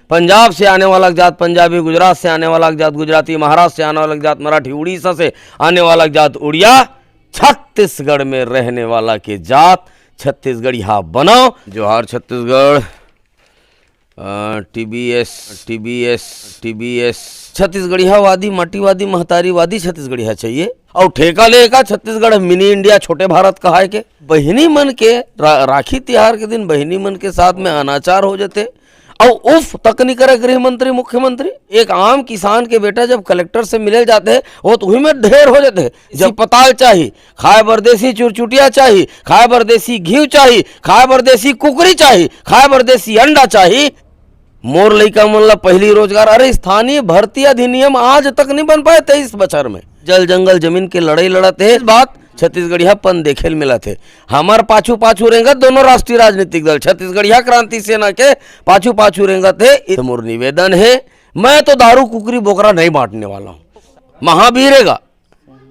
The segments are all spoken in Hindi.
पंजाब से आने वाला जात पंजाबी, गुजरात से आने वाला जात गुजराती, महाराष्ट्र से आने वाला जात मराठी, उड़ीसा से आने वाला जात उड़िया, छत्तीसगढ़ में रहने वाला के जात छत्तीसगढ़िया बनाओ। जोहार छत्तीसगढ़। टीबीएस छत्तीसगढ़िया वादी, माटीवादी, महतारीवादी छत्तीसगढ़िया चाहिए। और ठेका लेगा छत्तीसगढ़ मिनी इंडिया, छोटे भारत कहा के बहिनी मन के राखी त्योहार के दिन बहिनी मन के साथ में अनाचार हो जाते और उफ तक नहीं करे गृह मंत्री मुख्यमंत्री। एक आम किसान के बेटा जब कलेक्टर से मिले जाते हैं वो तो वही में ढेर हो जाते हैं। जब पताल चाहिए, खाए बरदेसी चुरचुटिया चाहिए, खाए बरदेसी घी चाहिए, खाए बरदेसी कुकरी चाहिए, खाए बरदेसी अंडा चाहिए। मोर लइका मन ला पहली रोजगार, अरे स्थानीय भर्ती अधिनियम आज तक नहीं बन पाए 23 बछर में। जल जंगल जमीन के लड़ाई लड़त है, इस बात छत्तीसगढ़ियापन देखे मिला थे। हमार पाछू पाछू रेंगत दोनों राष्ट्रीय राजनीतिक दल, छत्तीसगढ़िया क्रांति सेना के पाछू पाछू रेंगत है। मोर निवेदन है, मैं तो दारू कुकरी बोकरा नहीं बांटने वाला हूँ। महावीरेगा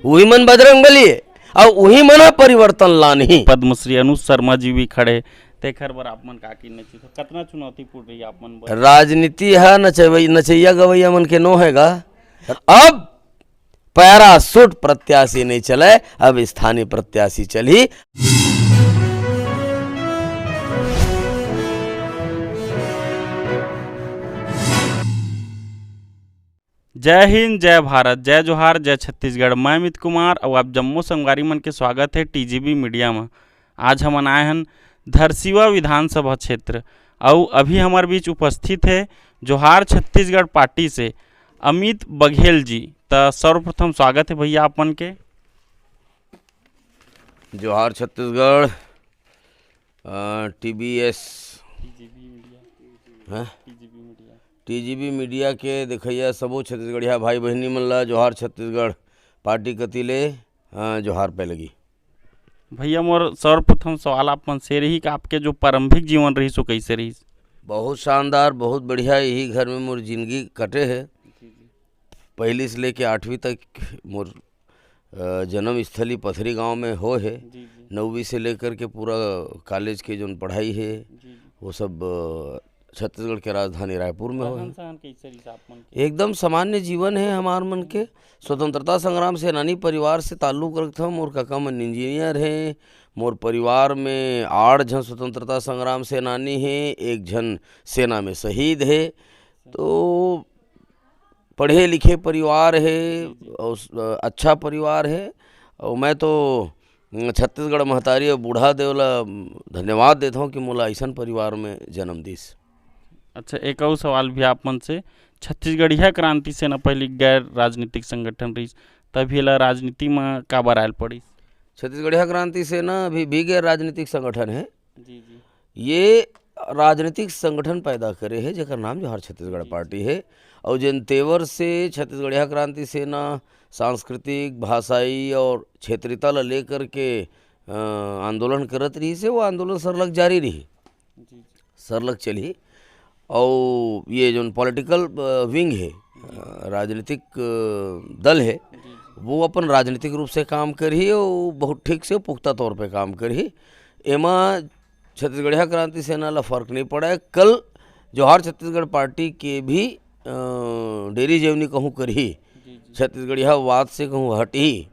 वही मन बजरंग बली है और वही मन परिवर्तन लानी। पद्मश्री अनुज शर्मा जी भी खड़े तेखर बर आप मन काकी नची तो कितना चुनौतीपूर्ण रही आप मन। राजनीति है नचैया गवैया मन के नो हैगा। अब पैरासूट प्रत्याशी नहीं चले, अब स्थानीय प्रत्याशी चली। जय हिंद, जय भारत, जय जोहार, जय छत्तीसगढ़। मैं अमित कुमार और आप जम्मू संगवारी मन के स्वागत है टीजीबी मीडिया में। आज हम आए हैं धरसीवा विधानसभा क्षेत्र और अभी हमारे बीच उपस्थित है जोहार छत्तीसगढ़ पार्टी से अमित बघेल जी। तो सर्वप्रथम स्वागत है भैया अपन के। जोहार छत्तीसगढ़। टीजीबी मीडिया के देखिए सबो छत्तीसगढ़िया भाई बहनी मन ला जोहार छत्तीसगढ़ पार्टी कतीले जोहार पे लगी। भैया मोर सर्वप्रथम सवाल अपन से रही कि आपके जो प्रारंभिक जीवन रही सो कैसे रही। बहुत शानदार, बहुत बढ़िया। यही घर में मोर जिंदगी कटे है। पहली से लेके 8वीं तक मोर जन्म स्थली पथरी गांव में हो है। 9वीं से लेकर के पूरा कॉलेज के जो पढ़ाई है वो सब छत्तीसगढ़ के राजधानी रायपुर में हो। एकदम सामान्य जीवन है हमार मन के। स्वतंत्रता संग्राम सेनानी परिवार से ताल्लुक़ रखता हूँ। मोर काका मन इंजीनियर हैं। मोर परिवार में 8 जन स्वतंत्रता संग्राम सेनानी हैं, 1 जन सेना में शहीद है। तो पढ़े लिखे परिवार है और अच्छा परिवार है। और मैं तो छत्तीसगढ़ महतारी और बूढ़ा देवला धन्यवाद देता हूँ कि मोला ऐसा परिवार में जन्म दीस। अच्छा, एक और सवाल भी आप मन से, छत्तीसगढ़िया क्रांति सेना पहले गैर राजनीतिक संगठन रही, तभी ला राजनीति में का बार आयल पड़ी। छत्तीसगढ़िया क्रांति सेना अभी भी गैर राजनीतिक संगठन है। जी जी। ये राजनीतिक संगठन पैदा करे है जेकर नाम जोहार छत्तीसगढ़ पार्टी है। और जिन तेवर से छत्तीसगढ़िया क्रांति सेना सांस्कृतिक, भाषाई और क्षेत्रीयता ला लेकर के आंदोलन करत रही से, वो आंदोलन सरलग जारी रही, सरलग चली। और ये जो पॉलिटिकल विंग है, राजनीतिक दल है, वो अपन राजनीतिक रूप से काम करी और बहुत ठीक से पुख्ता तौर पे काम करी। एमा छत्तीसगढ़िया क्रांति सेना ला फर्क नहीं पड़ा है। कल जोहार छत्तीसगढ़ पार्टी के भी डेरी जेवनी कहूँ करी, छत्तीसगढ़िया वाद से कहूँ हटी,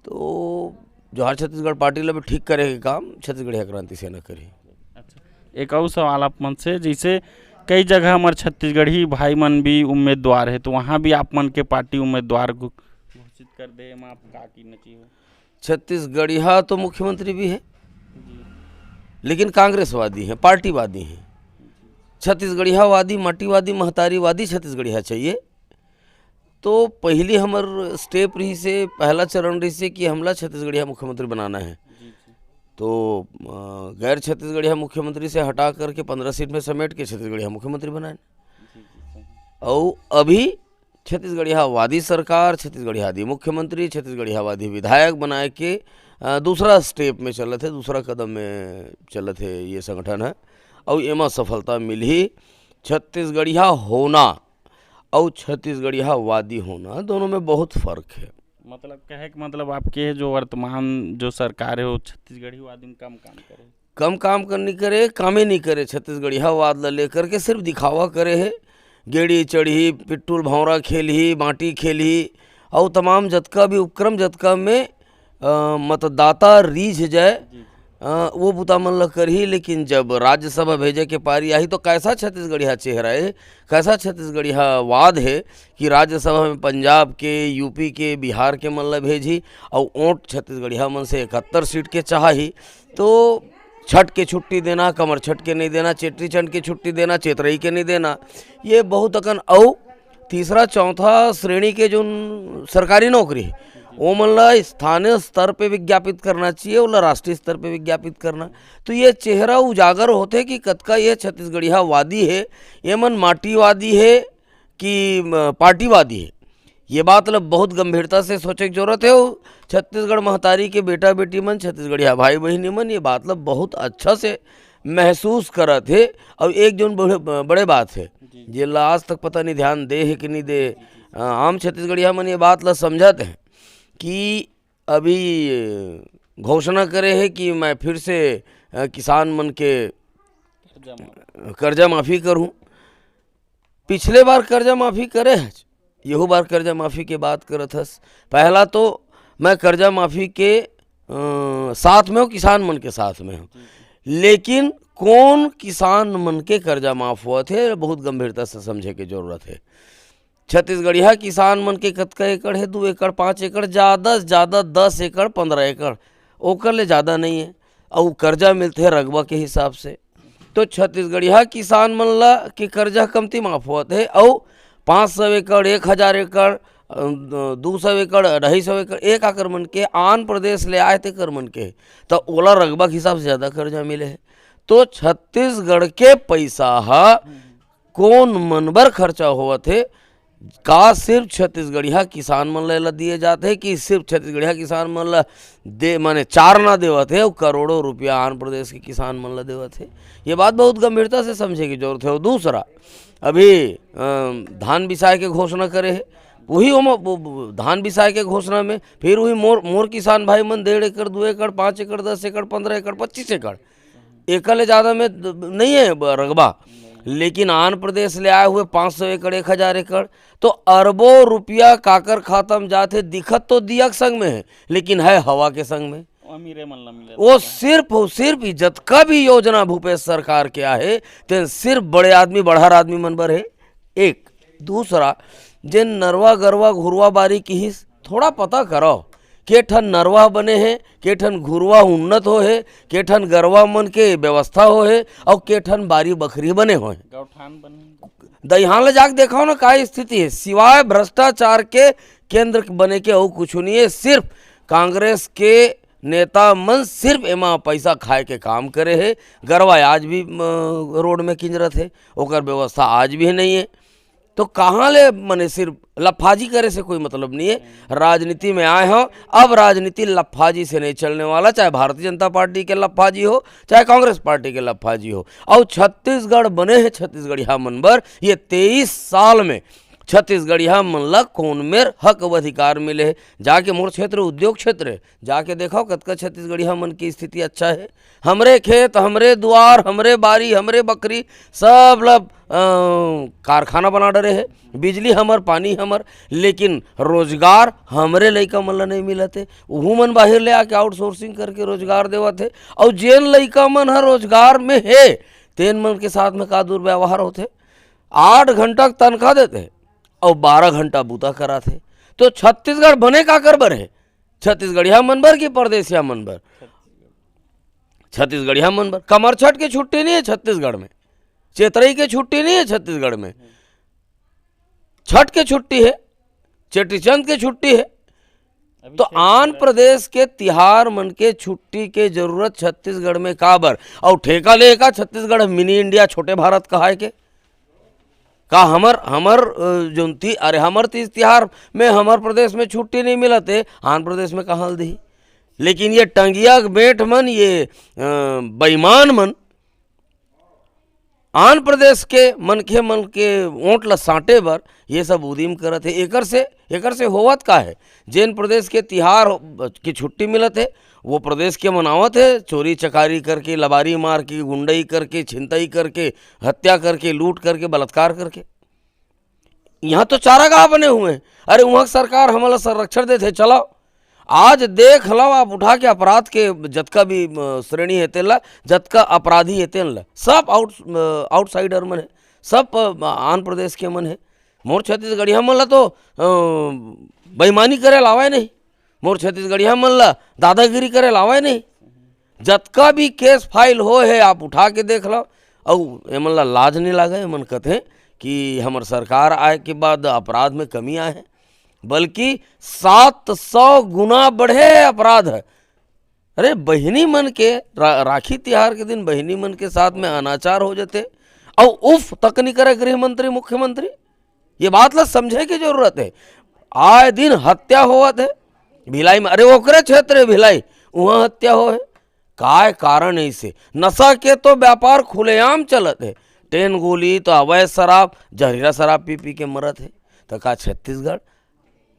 तो जोहार छत्तीसगढ़ पार्टी ला भी ठीक करे के काम छत्तीसगढ़िया क्रांति सेना करी। अच्छा, एक और सवाल आप मन से, जैसे कई जगह हमारे छत्तीसगढ़ी भाई मन भी उम्मीदवार है, तो वहाँ भी आप मन के पार्टी उम्मीदवार घोषित कर दे, आप का की नची हो। छत्तीसगढ़िया तो मुख्यमंत्री भी है लेकिन कांग्रेसवादी हैं, पार्टीवादी हैं। छत्तीसगढ़िया वादी, माटीवादी, महतारीवादी छत्तीसगढ़िया चाहिए। तो पहली हमर स्टेप रही से, पहला चरण रही से कि हमला छत्तीसगढ़िया मुख्यमंत्री बनाना है। तो गैर छत्तीसगढ़िया मुख्यमंत्री से हटा करके 15 सीट में समेट के छत्तीसगढ़िया मुख्यमंत्री बनाए। और अभी छत्तीसगढ़िया वादी सरकार, छत्तीसगढ़िया वादी मुख्यमंत्री, छत्तीसगढ़िया वादी विधायक बनाए के दूसरा स्टेप में चलत है, दूसरा कदम में चलत है ये संगठन है। और एमा सफलता मिली। छत्तीसगढ़िया होना और छत्तीसगढ़िया वादी होना दोनों में बहुत फ़र्क है। मतलब कहे कि मतलब आपके जो वर्तमान जो सरकार है वो छत्तीसगढ़ी वादी में कम काम करे, कम काम करनी करे, काम ही नहीं करे। छत्तीसगढ़िया वाद ला लेकर के सिर्फ दिखावा करे है गेड़ी चढ़ी, पिट्ठूल भौरा खेलही, बाँटी खेलही और तमाम जतका भी उपक्रम जतका में मतदाता रीझ जाए वो बुता मन ल करही। लेकिन जब राज्यसभा भेजे के पारी आई तो कैसा छत्तीसगढ़िया चेहरा है, कैसा छत्तीसगढ़िया वाद है कि राज्यसभा में पंजाब के, यूपी के, बिहार के मन ल भेजी और वोट छत्तीसगढ़िया मन से 71 सीट के चाही। तो छठ के छुट्टी देना, कमर छठ के नहीं देना, चेट्री चंड की छुट्टी देना, चेतरई के नहीं देना, ये बहुत अकन। और तीसरा चौथा श्रेणी के जो सरकारी नौकरी है वो मन ला स्थानीय स्तर पे विज्ञापित करना चाहिए, ओला राष्ट्रीय स्तर पे विज्ञापित करना। तो ये चेहरा उजागर होते कि कतका ये छत्तीसगढ़िया वादी है, ये मन माटीवादी है कि पार्टीवादी है। ये बात ला बहुत गंभीरता से सोचे की जरूरत है। छत्तीसगढ़ महतारी के बेटा बेटी मन, छत्तीसगढ़िया भाई बहनी मन ये बात ला बहुत अच्छा से महसूस करत है। और एक जो बड़े बात है जे ला आज तक पता नहीं ध्यान दे है कि नहीं दे, आम छत्तीसगढ़िया मन ये बात ला समझत है कि अभी घोषणा करे है कि मैं फिर से किसान मन के कर्जा माफ़ी करूं। पिछले बार कर्जा माफ़ी करे है, यहू बार कर्जा माफ़ी के बात करत हस। पहला तो मैं कर्जा माफ़ी के साथ में हूँ, किसान मन के साथ में हूँ, लेकिन कौन किसान मन के कर्जा माफ़ हुआ थे बहुत गंभीरता से समझे के जरूरत है। छत्तीसगढ़िया किसान मन के कतका एकड़ है, 2 एकड़ 5 एकड़, ज़्यादा से ज़्यादा 10 एकड़ 15 एकड़, ओकर ले ज़्यादा नहीं है। और कर्जा मिलते है रकबा के हिसाब से। तो छत्तीसगढ़िया किसान मन ला के कर्जा कमती माफ होत है। और 500 एकड़, 1000 एकड़, 200 एकड़, 250 एकड़ एक आकर मन के आंध्र प्रदेश ले आए थे कर मन के, तो ओला रकबा के हिसाब से ज़्यादा कर्जा मिले है। तो छत्तीसगढ़ के पैसा कौन मन बर खर्चा हुआ थे, का सिर्फ छत्तीसगढ़िया किसान मन ला दिए जाते हैं कि सिर्फ छत्तीसगढ़िया किसान मन ला दे माने 4 ना देवत है और करोड़ों रुपया आंध्र प्रदेश के किसान मन ला देवत है। ये बात बहुत गंभीरता से समझे की जरूरत है। और दूसरा, अभी धान बिसाए के घोषणा करे है, वही धान बिसाए के घोषणा में फिर वही मोर किसान भाई मन 1.5 एकड़, 2 एकड़, 5 एकड़, 10 एकड़, 15 एकड़, 25 एकड़, एकड़ ले ज़्यादा में नहीं है रकबा। लेकिन आंध्र प्रदेश ले आए हुए 500 एकड़, 1000 एकड़, तो अरबों रुपया काकर खाता में जाते, दिखत तो दिया के संग में है लेकिन है हवा के संग में। वो सिर्फ जतका भी योजना भूपेश सरकार के आहे तो सिर्फ बड़े आदमी बढ़ार आदमी मन बर है। एक दूसरा, जिन नरवा गरवा घुरवा बारी की ही थोड़ा पता करो के ठन नरवा बने हैं, के ठन घुरवा उन्नत हो है, के ठन गरवा मन के व्यवस्था हो है और के ठन बारी बकरी बने हो है। दहियान ले जाके देखो ना का स्थिति है। सिवाय भ्रष्टाचार के केंद्र बने के और कुछ नहीं है। सिर्फ कांग्रेस के नेता मन सिर्फ एमा पैसा खाए के काम करे है। गरवा आज भी रोड में किंजरत है, ओकर व्यवस्था आज भी नहीं है। तो कहाँ ले मने सिर्फ लफाजी करे से कोई मतलब नहीं है। राजनीति में आए हो, अब राजनीति लफाजी से नहीं चलने वाला, चाहे भारतीय जनता पार्टी के लफाजी हो, चाहे कांग्रेस पार्टी के लफाजी हो। और छत्तीसगढ़ बने हैं छत्तीसगढ़िया मन बर, ये 23 साल में छत्तीसगढ़िया मन ला कौन मेर हक व अधिकार मिले है। जाके मोर क्षेत्र उद्योग क्षेत्र है, जाके देखो कतका छत्तीसगढ़िया मन की स्थिति अच्छा है। हमरे खेत, हमरे द्वार, हमरे बारी, हमरे बकरी सब लब कारखाना बना डरे है, बिजली हमर, पानी हमर, लेकिन रोजगार हमरे लइका मन ला नहीं मिलत है। वहू मन बाहर ले आके आउटसोर्सिंग करके रोजगार देवत है। और जेन लइका मन हर रोजगार में है तेन मन के साथ में का दुर्व्यवहार होते। 8 घंटा तनख्वाह देते और 12 घंटा बूता करा थे। तो छत्तीसगढ़ बने का कर बर है, छत्तीसगढ़िया मन बर की परदेसिया मन बर? छत्तीसगढ़िया मन बर। कमर छठ की छुट्टी नहीं है छत्तीसगढ़ में, चेतरई की छुट्टी नहीं है छत्तीसगढ़ में, छठ की छुट्टी है, चेटीचंद की छुट्टी है। तो आंध्र प्रदेश के तिहार मन के छुट्टी के जरूरत छत्तीसगढ़ में का बर? और ठेका लेगा छत्तीसगढ़ मिनी इंडिया छोटे भारत कहा है के का हमर जो अरे हमर तीज तिहार में हमर प्रदेश में छुट्टी नहीं मिलत है, आंध्र प्रदेश में कहाँ दी। लेकिन ये टंगिया बेट मन, ये बेईमान मन आंध्र प्रदेश के मन के वोट ला साँटे बर ये सब उदीम करत है। एकर से होवत का है, जैन प्रदेश के तिहार की छुट्टी मिलत है वो प्रदेश के मनावत है, चोरी चकारी करके, लबारी मार के, गुंडई करके, छिनतई करके, हत्या करके, लूट करके, बलात्कार करके। यहाँ तो चारागाह बने हुए हैं। अरे वहाँ सरकार हमारा संरक्षण देते चलो। आज देख लो आप उठा के अपराध के जतका भी श्रेणी है तेला, जतका अपराधी है तेल सब आउटसाइडर मन है, सब आंध्र प्रदेश के मन है। मोर छत्तीसगढ़िया मन ला तो बेईमानी करे लावे नहीं, मोर छत्तीसगढ़िया मन ला दादागिरी करे लावे नहीं। जतका भी केस फाइल हो है आप उठा के देख लो। और एमन ला लाज नहीं लागे। एमन कहते कि हमार सरकार आए के बाद अपराध में कमी आए है, बल्कि 700 गुना बढ़े अपराध है। अरे बहिनी मन के राखी त्योहार के दिन बहिनी मन के साथ में अनाचार हो जाते और उफ तक नहीं करे गृह मंत्री मुख्यमंत्री। ये बात ला समझे की जरूरत है। आए दिन हत्या होवत है भिलाई में। अरे ओकरे क्षेत्र है भिलाई, वहाँ हत्या हो है। काय कारण ऐसे नशा के तो व्यापार खुलेआम चलत है। टेन गोली तो अवैध शराब जहरीला शराब पी पी के मरत है। तो का छत्तीसगढ़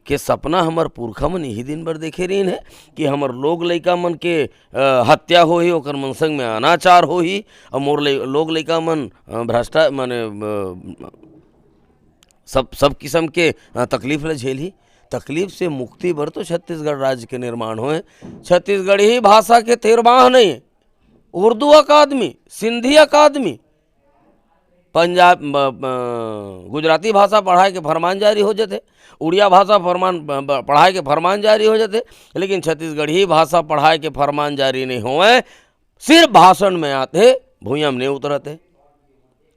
के सपना हमार पुरखा मन यही दिन भर देखे रही है कि हमार लोग लइका मन के हत्या हो ही, ओकर मन संग में अनाचार हो ही, और मोर लोग लइका मन भ्रष्टा माने सब किस्म के तकलीफ ले झेली। तकलीफ से मुक्ति बर तो छत्तीसगढ़ राज्य के निर्माण होए। छत्तीसगढ़ी भाषा के तिरबाह नहीं, उर्दू अकादमी, सिंधी अकादमी, पंजाब गुजराती भाषा पढ़ाए के फरमान जारी हो जाते, उड़िया भाषा फरमान पढ़ाए के फरमान जारी हो जाते, लेकिन छत्तीसगढ़ी भाषा पढ़ाए के फरमान जारी नहीं होए, सिर्फ भाषण में आते, भूइयां में नहीं उतरते।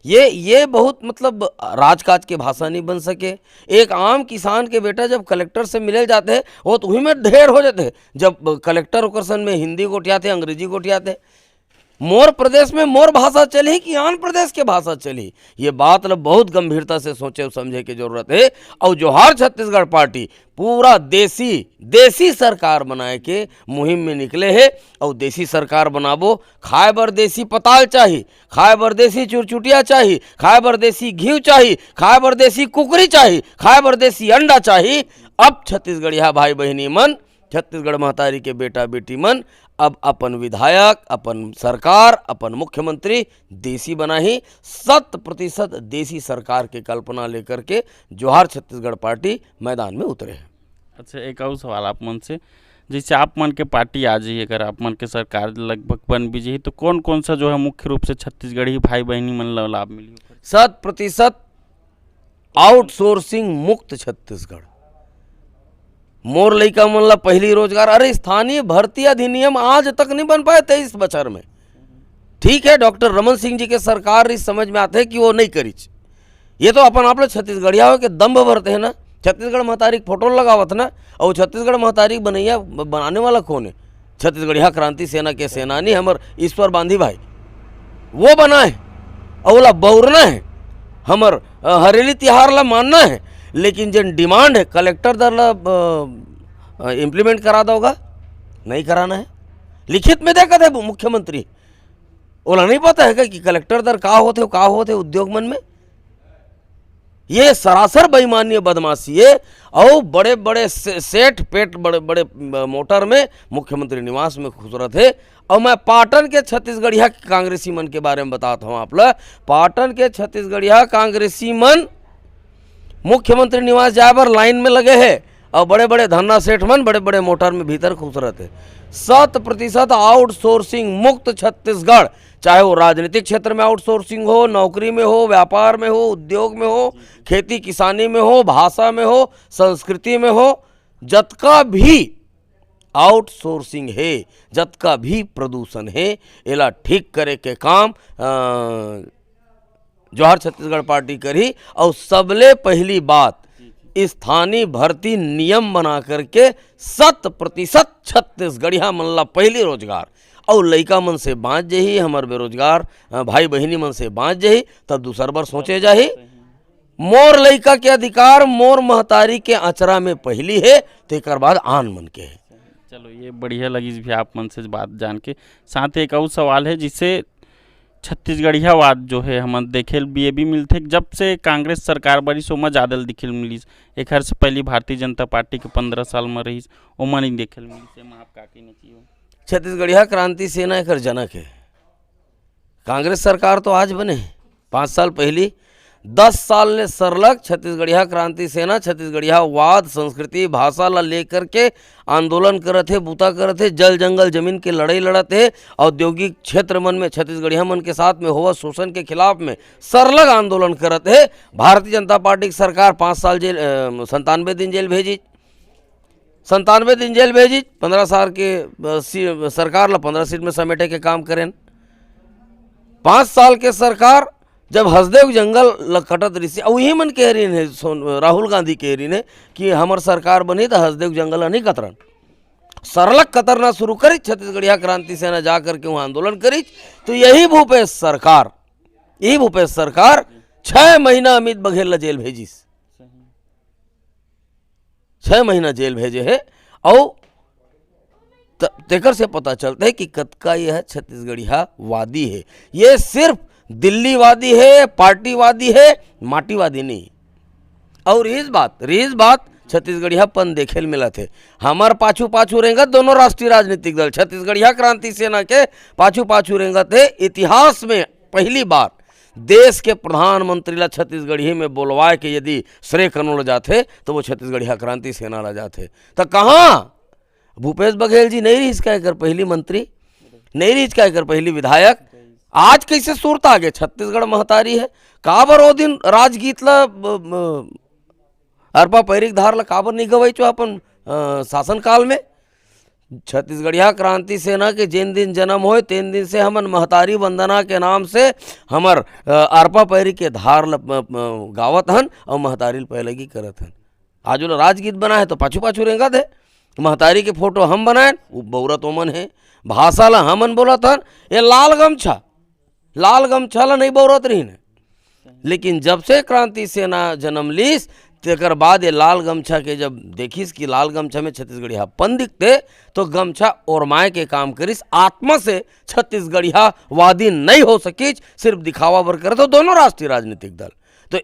ये बहुत मतलब राजकाज के भाषा नहीं बन सके। एक आम किसान के बेटा जब कलेक्टर से मिले जाते हैं वो तो वही में ढेर हो जाते। जब कलेक्टर ओकर सन में हिंदी गोटियाते, अंग्रेजी गोटियाते। मोर प्रदेश में मोर भाषा चली कि आंध्र प्रदेश के भाषा चली, ये बात बहुत गंभीरता से सोचे समझे की जरूरत है। और जोहार छत्तीसगढ़ पार्टी पूरा देसी सरकार बनाए के मुहिम में निकले है। और देसी सरकार बनाबो, खाए बर देसी पताल चाहिए, खाए बर देसी चुरचुटिया चाहिए, खाए बर देसी घी चाहिए, खाए बर देसी कुकरी चाहिए, खाए बर देसी अंडा चाहिए। अब छत्तीसगढ़िया भाई बहनी मन, छत्तीसगढ़ महतारी के बेटा बेटी मन अब अपन विधायक, अपन सरकार, अपन मुख्यमंत्री देसी बना ही 100% देसी सरकार की कल्पना लेकर के जोहार छत्तीसगढ़ पार्टी मैदान में उतरे हैं। अच्छा, एक और सवाल आप मन से, जैसे आप मन के पार्टी आ जाइए, अगर आप मन के सरकार लगभग बन भी जाइए, तो कौन कौन सा जो है मुख्य रूप से छत्तीसगढ़ी भाई बहनी मन ला लाभ मिली? 100% आउटसोर्सिंग मुक्त छत्तीसगढ़। मोर लइका मन ला पहली रोजगार। अरे स्थानीय भर्ती अधिनियम आज तक नहीं बन पाए 23 बछर में। ठीक है, डॉक्टर रमन सिंह जी के सरकार इस समझ में आते है कि वो नहीं करी। ये तो अपन आप लोग छत्तीसगढ़िया हो के दम्भ भरते हैं ना। छत्तीसगढ़ महतारी फोटो लगावत ना, और छत्तीसगढ़ महतारी बनैया बनाने वाला कौन है? छत्तीसगढ़िया क्रांति सेना के सेनानी हमर ईश्वर बांधी भाई, वो बना है। और बोला बौरना है, हमर हरेली तिहार ला मानना है, लेकिन जिन डिमांड है कलेक्टर दर ला इम्प्लीमेंट करा दोगा, नहीं कराना है। लिखित में देखा था मुख्यमंत्री, बोला नहीं पता है कि कलेक्टर दर का होते उद्योग मन में। ये सरासर बेईमानी बदमाशी है। और बड़े बड़े सेठ पेट बड़े बड़े मोटर में मुख्यमंत्री निवास में खूबसूरत है। और मैं पाटन के छत्तीसगढ़िया कांग्रेसी मन के बारे में बताता हूँ आप लोग। पाटन के छत्तीसगढ़िया कांग्रेसी मन मुख्यमंत्री निवास जाए पर लाइन में लगे हैं, और बड़े बड़े धन्ना सेठ मन बड़े बड़े मोटर में भीतर खूबसूरत है। 100% आउटसोर्सिंग मुक्त छत्तीसगढ़। चाहे वो राजनीतिक क्षेत्र में आउटसोर्सिंग हो, नौकरी में हो, व्यापार में हो, उद्योग में हो, खेती किसानी में हो, भाषा में हो, संस्कृति में हो, जतका भी आउटसोर्सिंग है, जतका भी प्रदूषण है, एला ठीक करे के काम जोहार छत्तीसगढ़ पार्टी करी। और सबले पहली बात स्थानीय भर्ती नियम बना करके 100% छत्तीसगढ़िया मन ला पहली रोजगार। और लइका मन से बाँच जही, हमार बेरोजगार भाई बहनी मन से बाँच जही, तब दूसर बार सोचे जाही। मोर लइका के अधिकार मोर महतारी के अचरा में पहली है, तो एक बाद आन मन के है। चलो, ये बढ़िया लगी भी आप मन से बात जान के। साथ एक और सवाल है, जिससे छत्तीसगढ़ियावाद जो है हम देखे भी मिलते, जब से कांग्रेस सरकार बड़ी सोमा ज़्यादा दिखे मिली। एक हर से पहली भारतीय जनता पार्टी के 15 साल में रही, ओमा नहीं देखे मिली। आप का कहना चाहिए? छत्तीसगढ़िया क्रांति सेना एक जनक है। कांग्रेस सरकार तो आज बने, 5 साल पहली 10 साल ले सरलग छत्तीसगढ़िया क्रांति सेना छत्तीसगढ़िया वाद संस्कृति भाषा ला लेकर के आंदोलन करत है, बूता करत है, जल जंगल जमीन के लड़ाई लड़त है, औद्योगिक क्षेत्र मन में छत्तीसगढ़िया मन के साथ में हुआ शोषण के खिलाफ में सरलग आंदोलन करत है। भारतीय जनता पार्टी की सरकार 5 साल जेल 97 दिन जेल भेजी, 97 दिन जेल भेजी, 15 साल के सरकार ला 15 सीट में समेटे के काम करें। 5 साल के सरकार जब हसदेव जंगल लकटत रही वही मन कह रही है, राहुल गांधी कह रही है कि हमार सरकार बनी तो हसदेव जंगल नहीं कतरन, सरलग कतरना शुरू करी। छत्तीसगढ़िया क्रांति सेना जा करके वहाँ आंदोलन करी। तो यही भूपेश सरकार 6 महीना अमित बघेल ला जेल भेजिस, 6 महीना जेल भेजे है। और तेकर से पता चलता है कि कतका यह छत्तीसगढ़िया वादी है, ये सिर्फ दिल्ली वादी है, पार्टीवादी है, माटीवादी नहीं। और इस बात छत्तीसगढ़िया पन देखे मिला थे। हमार पाछू पाछू रेंगत दोनों राष्ट्रीय राजनीतिक दल, छत्तीसगढ़िया क्रांति सेना के पाछू पाछू रेंगत है। इतिहास में पहली बार देश के प्रधानमंत्री ला छत्तीसगढ़ी में बोलवाए के यदि श्रेय कनोड़ जाते तो वो छत्तीसगढ़िया क्रांति सेना ला जाते। तो कहाँ भूपेश बघेल जी नहीं रही कर पहली मंत्री, नहीं रही कर पहली विधायक। आज कैसे सूरत आ गए, छत्तीसगढ़ महतारी है। काबर ओ दिन राजगीत ला अरपा पैरिक धार ला काबर नहीं गवाई चो अपन शासन काल में। छत्तीसगढ़िया क्रांति सेना के जिन दिन जन्म होए तीन दिन से हमन महतारी वंदना के नाम से हमर अरपा पैरी के धार गावत हन और महतारी पैलगी करत हन। आज वो राजगीत बना है तो पाछू पाछू रेंगत है। महतारी के फोटो हम बनाए, वो बौरत ओमन है, भाषा ला हमन बोलत हन। ये लाल गमछा ला नहीं बौरत रही ने, लेकिन जब से क्रांति सेना जन्म लीस तेकर बाद ये लाल गमछा के जब देखिस कि लाल गमछा में छत्तीसगढ़िया पन दिखते तो गमछा ओरमाए के काम करिस। आत्मा से छत्तीसगढ़िया वादी नहीं हो सकीच, सिर्फ दिखावा बर करे तो दोनों राष्ट्रीय राजनीतिक दल। तो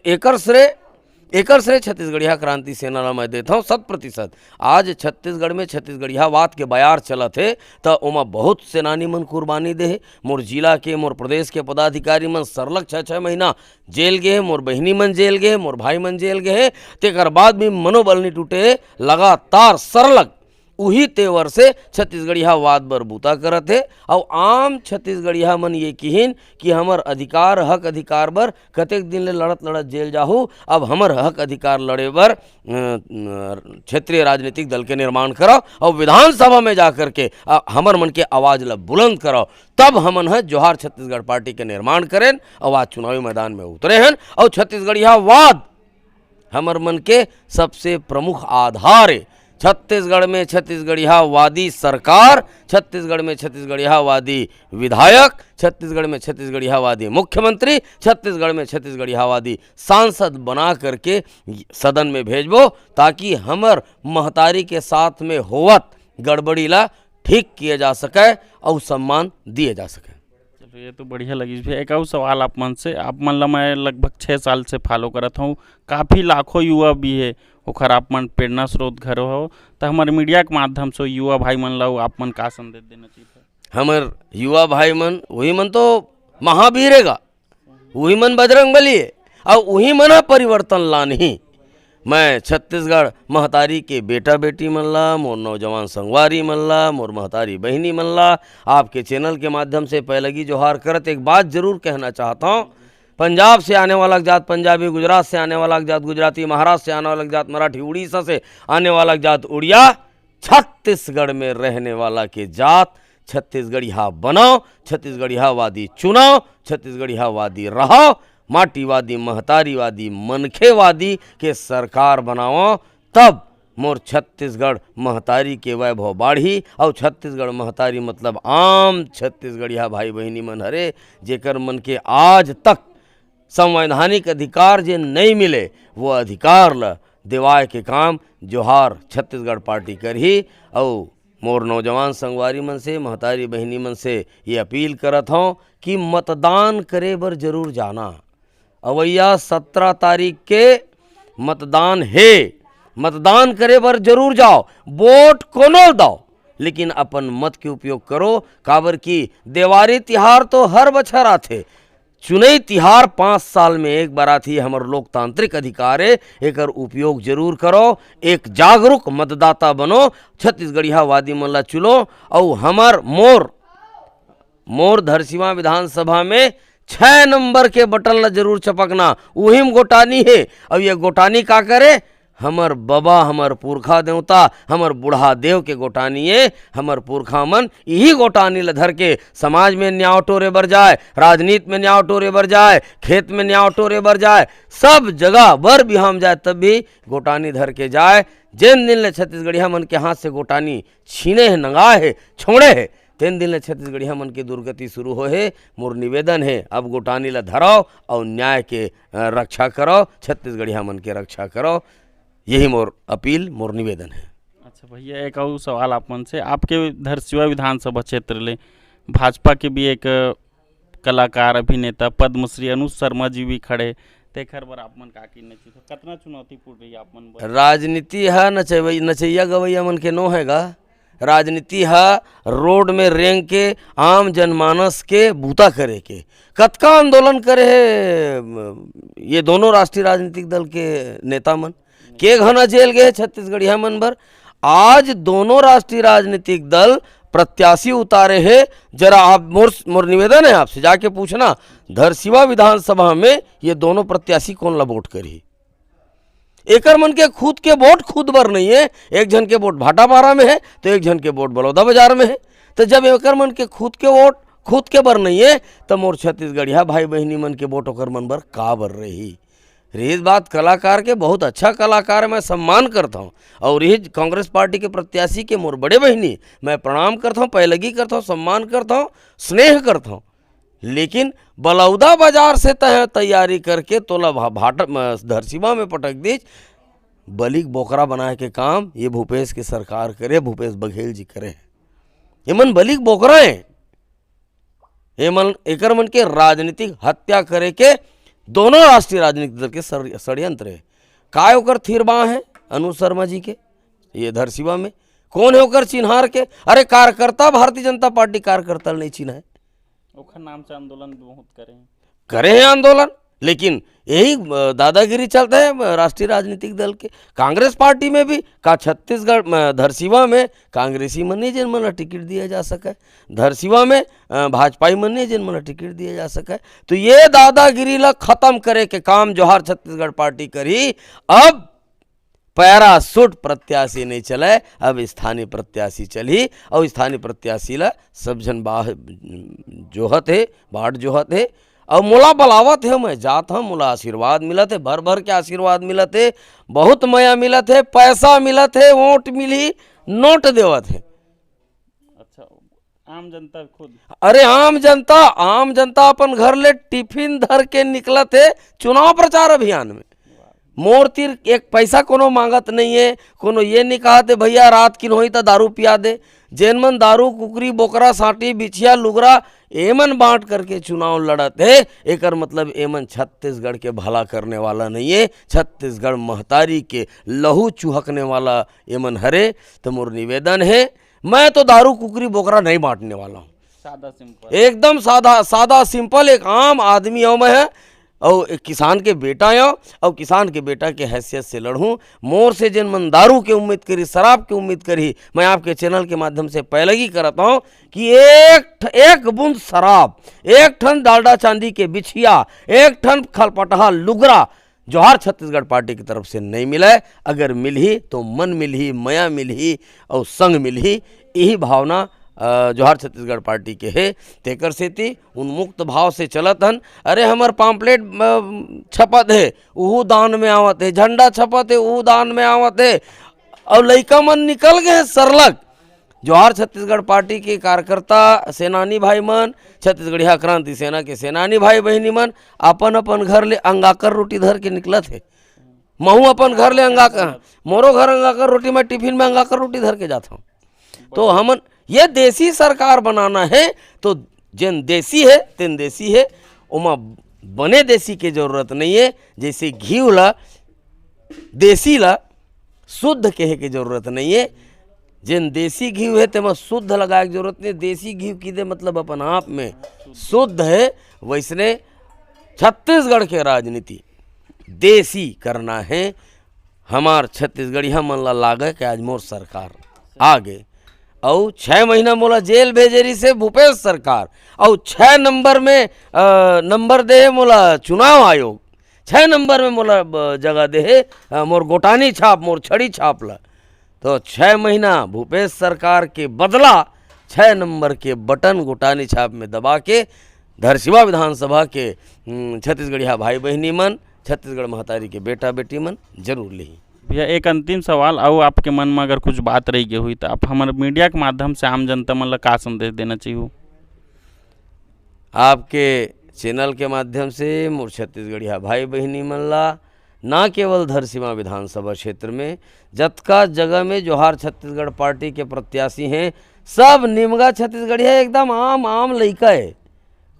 एकर श्रेय छत्तीसगढ़िया क्रांति सेना ला मैं देता हूँ 100%। आज छत्तीसगढ़ में छत्तीसगढ़िया वाद के बयार चलत है तो ओमा बहुत सेनानी मन कुर्बानी दे है। मोर जिला के मोर प्रदेश के पदाधिकारी मन सरलग 6-6 महीना जेल गए है, मोर बहिनी मन जेल गए, मोर भाई मन जेल गए है। तेकर बाद भी मनोबल नहीं टूटे, लगातार सरलग उही तेवर से छत्तीसगढ़िया वाद बर बूता करत है। और आम छत्तीसगढ़िया मन ये किहिन कि हमर अधिकार हक अधिकार बर कतेक दिन ले लड़त जेल जाहू, अब हमर हक अधिकार लड़े बर क्षेत्रीय राजनीतिक दल के निर्माण करो और विधानसभा में जा कर के हमर मन के आवाज़ ला बुलंद करो, तब हमन है जोहार छत्तीसगढ़ पार्टी के निर्माण करें और आज चुनावी मैदान में उतरे हैं। और छत्तीसगढ़िया वाद हमर मन के सबसे प्रमुख आधार है। छत्तीसगढ़ में छत्तीसगढ़िया वादी सरकार, छत्तीसगढ़ में छत्तीसगढ़िया वादी विधायक, छत्तीसगढ़ में छत्तीसगढ़िया वादी मुख्यमंत्री, छत्तीसगढ़ में छत्तीसगढ़िया वादी सांसद बना करके सदन में भेजबो ताकि हमर महतारी के साथ में होवत गड़बड़ी ला ठीक किया जा सके और सम्मान दिए जा सके। चलो ये तो बढ़िया लगी। एक और सवाल आप मन ला मैं लगभग 6 साल से फॉलो करत हूँ। काफ़ी लाखों युवा भी है ओखर आप मन प्रेरणा स्रोत घरो हो, तो हमारे मीडिया के माध्यम से युवा भाई मन ला आप मन का संदेश देना चाहिए? हमर युवा भाई मन वही मन तो महावीर हैगा, वही मन बजरंग बली है और वही मन परिवर्तन लानी। मैं छत्तीसगढ़ महतारी के बेटा बेटी मन ला, मोर नौजवान संगवारी मन ला, मोर महतारी बहिनी मन ला आपके चैनल के माध्यम से पहलगी जोहार करत एक बात जरूर कहना चाहता हूँ। पंजाब से आने वाला जात पंजाबी, गुजरात से आने वाला जात गुजराती, महाराष्ट्र से आने वाला जात मराठी, उड़ीसा से आने वाला जात उड़िया, छत्तीसगढ़ में रहने वाला के जात छत्तीसगढ़िया बनाओ, छत्तीसगढ़िया वादी चुनाव, छत्तीसगढ़िया वादी रहो, माटीवादी महतारीवादी मनखेवादी के सरकार बनाओ, तब मोर छत्तीसगढ़ महतारी के वैभव बाढ़ी। और छत्तीसगढ़ महतारी मतलब आम छत्तीसगढ़िया भाई बहिनी मन हरे जेकर मन के आज तक संवैधानिक अधिकार जे नहीं मिले वो अधिकार ला दिवाए के काम जोहार छत्तीसगढ़ पार्टी करही। और मोर नौजवान संगवारी मन से महतारी बहिनी मन से ये अपील करत हूँ कि मतदान करे बर जरूर जाना। अवैया 17 तारीख के मतदान है, मतदान करे बर जरूर जाओ, वोट कोनो दो लेकिन अपन मत के उपयोग करो। काबर की देवारी तिहार तो हर बछर आथे, चुनाई तिहार 5 साल में एक बार थी हमर लोकतांत्रिक अधिकार है, एकर उपयोग जरूर करो, एक जागरूक मतदाता बनो, छत्तीसगढ़िया वादी मन ला चुनो और हमर मोर धरसीवा विधानसभा में 6 नंबर के बटन ला जरूर चपकना, वही में गोटानी है। अब ये गोटानी का करे, हमर बाबा हमर पुरखा देवता हमर बूढ़ा देव के गोटानी है। हमर पुरखा मन यही गोटानी ला धर के समाज में न्याय टोरे बर जाए, राजनीति में न्याय टोरे बर जाए, खेत में न्याय टोरे बर जाए, सब जगह बर भी हम जाए तब भी गोटानी धर के जाए। जिन दिन ले छत्तीसगढ़िया मन के हाथ से गोटानी छीने है, नंगाए है, छोड़े है, तीन दिन ले छत्तीसगढ़िया मन की दुर्गति शुरू हो है। मोर निवेदन है अब गोटानी ला धराओ और न्याय के रक्षा करो, छत्तीसगढ़िया मन के रक्षा करो, यही मोर अपील मोर निवेदन है। अच्छा भैया, एक और सवाल आप मन से, आपके धरसीवा विधानसभा क्षेत्र ले भाजपा के भी एक कलाकार अभिनेता पद्मश्री अनुज शर्मा जी भी खड़े, तेखर बर आप मन का कीन कतना चुनौतीपूर्ण रही आप मन बर? राजनीति है नचैया गवैया मन के नो हैगा, राजनीति है रोड में रेंग के आम जनमानस के बूता करे के, कतका आंदोलन करे है ये दोनों राष्ट्रीय राजनीतिक दल के नेता मन, के घना जेल गए छत्तीसगढ़िया मन बर। आज दोनों राष्ट्रीय राजनीतिक दल प्रत्याशी उतारे हैं, जरा आप मोर निवेदन है आपसे जाके पूछना धरसीवा विधानसभा में ये दोनों प्रत्याशी कौन ला वोट करी। एकर मन के खुद के वोट खुद बर नहीं है, एक जन के वोट भाटापारा में है तो एक जन के वोट बलौदा बाजार में है। तो जब एकर मन के खुद के वोट खुद के बर नहीं है तो मोर छत्तीसगढ़िया भाई बहनी मन के वोट ओकर मन बर का बर रही। रही बात कलाकार के, बहुत अच्छा कलाकार मैं सम्मान करता हूँ, और यही कांग्रेस पार्टी के प्रत्याशी के मोर बड़े बहनी मैं प्रणाम करता हूँ, पैलगी करता हूँ, सम्मान करता हूँ, स्नेह करता हूँ। लेकिन बलौदा बाजार से तय तैयारी करके तोला भाटा धरसीवा में पटक दीज, बलिक बोकरा बनाए के काम ये भूपेश की सरकार करे, भूपेश बघेल जी करे। ये मन बलिक बोकरा है, ये मन एकर मन के राजनीतिक हत्या करे के दोनों राष्ट्रीय राजनीतिक दल के षड्यंत्र है। काय ओकर थिरबा है अनुज शर्मा जी के ये धरसीवा में, कौन है ओकर चिन्हार के? अरे कार्यकर्ता भारतीय जनता पार्टी कार्यकर्ता नहीं चिन्ह है, ओखर नाम से आंदोलन बहुत करे हैं आंदोलन, लेकिन यही दादागिरी चलता है राष्ट्रीय राजनीतिक दल के। कांग्रेस पार्टी में भी का छत्तीसगढ़ धरसीवा में कांग्रेसी मन नहीं जिन मन टिकट दिया जा सके, धरसीवा में भाजपाई मन नहीं जिन मन टिकट दिया जा सके। तो ये दादागिरी ला खत्म करे के काम जोहार छत्तीसगढ़ पार्टी करी। अब पैरासूट प्रत्याशी नहीं चले, अब स्थानीय प्रत्याशी चली, और स्थानीय प्रत्याशी ला सब जन जोहत है, बाट जोहत है, और मोला बलावत है, मैं जात हूँ, मोला आशीर्वाद मिलत है, भर भर के आशीर्वाद मिलत है, बहुत मया मिलत है, पैसा मिलत है, वोट मिली, नोट देवत है। अच्छा, आम जनता खुद, अरे आम जनता अपन घर ले टिफिन धर के निकलत है चुनाव प्रचार अभियान में। मोर तीर एक पैसा कोनो मांगत नहीं है, कोनो ये नहीं कहते भैया रात किन होई तो दारू पिया दे। जेन मन दारू कुकरी बोकरा साटी बिछिया लुगरा एमन बांट करके चुनाव लड़त है, एकर मतलब एमन छत्तीसगढ़ के भला करने वाला नहीं है, छत्तीसगढ़ महतारी के लहू चुहकने वाला एमन हरे। तो मोर निवेदन है, मैं तो दारू कुकरी बोकरा नहीं बांटने वाला हूँ, सादा सिंपल, एकदम सादा सिंपल एक आम आदमी हूँ मैं, और एक किसान के बेटा आयो, और किसान के बेटा के हैसियत से लड़ूं। मोर से जिन मन दारू के उम्मीद करी, शराब की उम्मीद करी, मैं आपके चैनल के माध्यम से पैलगी करता हूं कि एक बूंद शराब, एक ठन डालडा चांदी के बिछिया, एक ठन खलपटहा लुगरा जोहार छत्तीसगढ़ पार्टी की तरफ से नहीं मिला है। अगर मिलही तो मन मिलही, मया मिलही और संग मिलही, यही भावना जोहार छत्तीसगढ़ पार्टी के है। तेकर सेती उन्मुक्त भाव से चलत हन। अरे हमर पाम्पलेट छपत है उहू दान में आवत है, झंडा छपत है उहू दान में आवत है, और लइका मन निकल गए सरलग। जोहार छत्तीसगढ़ पार्टी के कार्यकर्ता सेनानी भाई मन, छत्तीसगढ़िया क्रांति सेना के सेनानी भाई बहनी मन अपन अपन घर ले अंगाकर रोटी धर के निकलत है। महू अपन घर ले अंगाकर, मोरो घर अंगाकर रोटी, मैं टिफिन में अंगाकर रोटी धर के जाता हूँ। तो हमन ये देसी सरकार बनाना है, तो जिन देसी है तिन देसी है, उमा बने देसी के जरूरत नहीं है। जैसे घी ला देसी ला शुद्ध कहे के जरूरत नहीं है, जिन देसी घी है तेमा शुद्ध लगाए की जरूरत नहीं। देसी घी की दे मतलब अपन आप में शुद्ध है। वैसने छत्तीसगढ़ के राजनीति देसी करना है। हमार छत्तीसगढ़िया मन ला लागे कि आज मोर सरकार आगे और 6 महीना मोला जेल भेजे रही से भूपेश सरकार और 6 नंबर में नंबर दे मोला चुनाव आयोग, 6 नंबर में मोला जगह दे मोर गोटानी छाप, मोर छड़ी छाप ला। तो 6 महीना भूपेश सरकार के बदला 6 नंबर के बटन गोटानी छाप में दबा के धरसीवा विधानसभा के छत्तीसगढ़िया भाई बहनी मन, छत्तीसगढ़ महतारी के बेटा बेटी मन जरूर ली। भैया एक अंतिम सवाल, और आपके मन में अगर कुछ बात रही गई हुई तो आप हमारे मीडिया के माध्यम से आम जनता मन ला का संदेश देना चाहिए? आपके चैनल के माध्यम से मोर छत्तीसगढ़िया भाई बहनी मन ला ना केवल धरसीवा विधानसभा क्षेत्र में जतका जगह में जोहार छत्तीसगढ़ पार्टी के प्रत्याशी हैं, सब निमगा छत्तीसगढ़िया एकदम आम लइका है।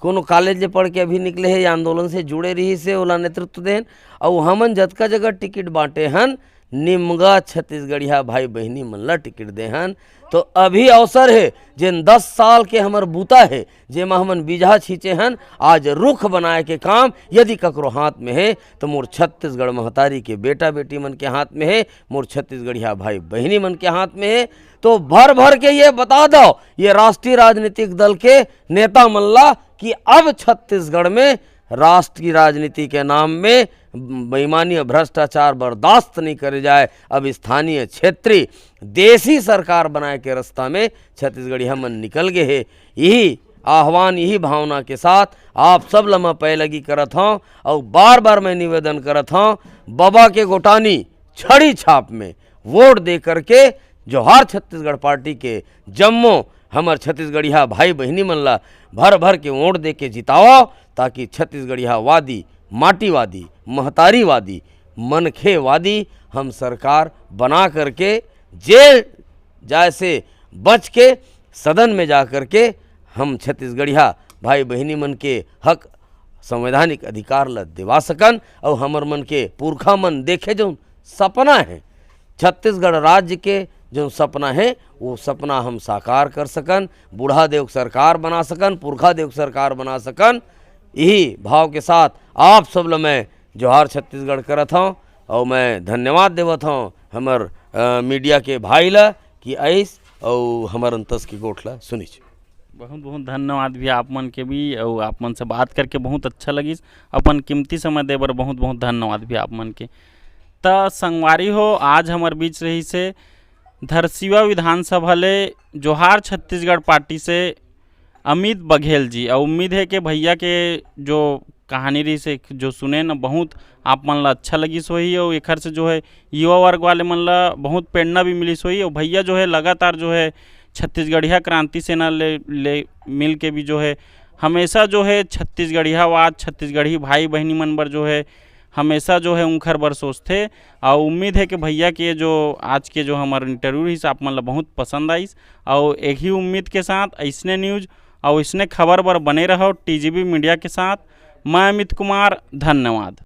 कोनो कॉलेज ले पढ़ के अभी निकले है, आंदोलन से जुड़े रही से ओला नेतृत्व देन और हमन जतका जगह टिकट बांटे हन निमगा छत्तीसगढ़िया भाई बहनी मन ला टिकट दे हन। तो अभी अवसर है जिन 10 साल के हमर बूता है जेमा हमन बीजा छींचे हन, आज रुख बनाए के काम यदि ककरो हाथ में है तो मोर छत्तीसगढ़ महतारी के बेटा बेटी मन के हाथ में है, मोर छत्तीसगढ़िया भाई बहनी मन के हाथ में है। तो भर के ये बता दो ये राष्ट्रीय राजनीतिक दल के नेता मन ला कि अब छत्तीसगढ़ में राष्ट्र की राजनीति के नाम में बेईमानी और भ्रष्टाचार बर्दाश्त नहीं करे जाए। अब स्थानीय क्षेत्रीय देसी सरकार बनाए के रास्ता में छत्तीसगढ़िया मन निकल गए है। यही आह्वान, यही भावना के साथ आप सब लमा पैलगी करत हूँ और बार बार मैं निवेदन करत हूँ, बाबा के गोटानी छड़ी छाप में वोट दे करके जोहार छत्तीसगढ़ पार्टी के जम्मो हमर छत्तीसगढ़िया भाई बहनी मन ला भर के वोट दे के जिताओ, ताकि छत्तीसगढ़िया वादी, माटीवादी, महतारीवादी, मनखेवादी हम सरकार बना करके जेल जाए से बच के सदन में जा कर के हम छत्तीसगढ़िया भाई बहनी मन के हक संवैधानिक अधिकार ला दिवा सकन और हमर मन के पुरखा मन देखे जो सपना है छत्तीसगढ़ राज्य के, जो सपना है वो सपना हम साकार कर सकन, बूढ़ा देव सरकार बना सकन, पुरखा देव सरकार बना सकन। यही भाव के साथ आप सब लोग मैं जोहार छत्तीसगढ़ करत हूँ और मैं धन्यवाद देवत हूँ हमर मीडिया के भाई ला कि ऐस और हमर अंतस की गोठला सुनिच। बहुत बहुत धन्यवाद भी आप मन के भी, और आप मन से बात करके बहुत अच्छा लगिस। अपन कीमती समय दे बर बहुत बहुत धन्यवाद भी आप मन के। त संगवारी हो, आज हमार बीच रही से धरसीवा विधानसभा ले जोहार छत्तीसगढ़ पार्टी से अमित बघेल जी, और उम्मीद है कि भैया के जो कहानी रही से जो सुने न बहुत आप मन ला अच्छा लगी सोही, और एखर से जो है युवा वर्ग वाले मन ला बहुत प्रेरणा भी मिली सोही। और भैया जो है लगातार जो है छत्तीसगढ़िया क्रांति सेना ले मिल के भी जो है हमेशा जो है छत्तीसगढ़ियावाद, छत्तीसगढ़ी भाई बहनी मन बर जो है हमेशा जो है उनखर बर सोचते। और उम्मीद है कि भैया के जो आज के जो हमारे इंटरव्यू रही आप मन ला बहुत पसंद आइस। और एक ही उम्मीद के साथ ऐसने न्यूज़ और इसने खबर बर बने रहो टीजीबी मीडिया के साथ। मैं अमित कुमार, धन्यवाद।